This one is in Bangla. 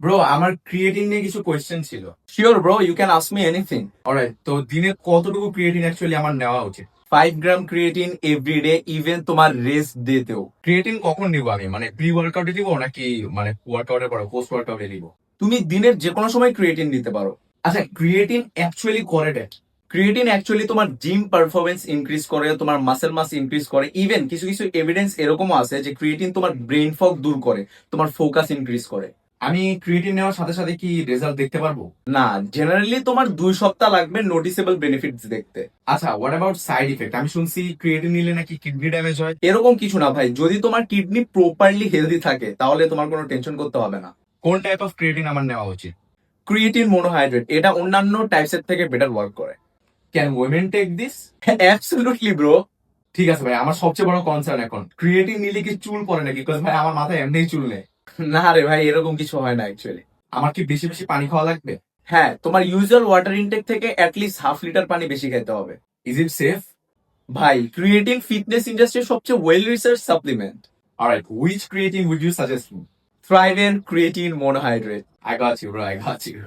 ব্রো, আমার ক্রিয়েটিন নিয়ে কিছু কোয়েশ্চেন ছিল। Sure bro, you can ask me anything. Alright, তো দিনে কতটুকু ক্রিয়েটিন অ্যাকচুয়ালি আমার নেওয়া উচিত? 5 গ্রাম ক্রিয়েটিন এভরিডে, ইভেন তোমার রেস্ট ডেতেও। ক্রিয়েটিন কখন নিবো আমি? মানে প্রি ওয়ার্কআউটে দিব নাকি মানে ওয়ার্কআউটের পরে পোস্ট ওয়ার্কআউটে দিব? তুমি দিনের যে কোনো সময় ক্রিয়েটিন নিতে পারো। আচ্ছা, ক্রিয়েটিন অ্যাকচুয়ালি করে দেয়? ক্রিয়েটিন অ্যাকচুয়ালি তোমার জিম পারফরমেন্স ইনক্রিজ করে, তোমার মাসেল মাস ইনক্রিজ করে, ইভেন কিছু কিছু এভিডেন্স এরকমও আছে যে ক্রিয়েটিন তোমার ব্রেন ফগ দূর করে, তোমার ফোকাস ইনক্রিজ করে। আমি ক্রিয়েটিন নেওয়ার সাথে সাথে কি রেজাল্ট দেখতে পারবো? না, জেনারেলি তোমার 2 সপ্তাহ লাগবে নোটিসেবল বেনিফিটস দেখতে। আচ্ছা, হোয়াট অ্যাবাউট সাইড ইফেক্ট? আমি শুনছি ক্রিয়েটিন নিলে নাকি কিডনি ড্যামেজ হয়। এরকম কিছু না ভাই, যদি তোমার কিডনি প্রপারলি হেলদি থাকে তাহলে তোমার কোনো টেনশন করতে হবে না। কোন টাইপ অফ ক্রিয়েটিন আমার নেওয়া উচিত? ক্রিয়েটিন মনোহাইড্রেট, এটা অন্যান্য টাইপসের থেকে বেটার ওয়ার্ক করে। Can women take this? Absolutely bro. ঠিক আছে ভাই, আমার সবচেয়ে বড় কনসার্ন এখন ক্রিয়েটিন নিলে কি চুল পড়ে নাকি? বিকজ ভাই আমার মাথায় এমনিই চুল নেই। না রে ভাই, এরকম কিছু হয় না অ্যাকচুয়ালি। আমার কি বেশি বেশি পানি খাওয়া লাগবে? হ্যাঁ, তোমার ইউজুয়াল ওয়াটার ইনটেক থেকে অ্যাটলিস্ট ½ লিটার পানি বেশি খেতে হবে। Is it safe? ভাই, ক্রিয়েটিন ফিটনেস ইন্ডাস্ট্রির সবচেয়ে well research supplement. Alright, which creatine would you suggest me? থ্রাইভেন creatine monohydrate. I got you, bro. I got you.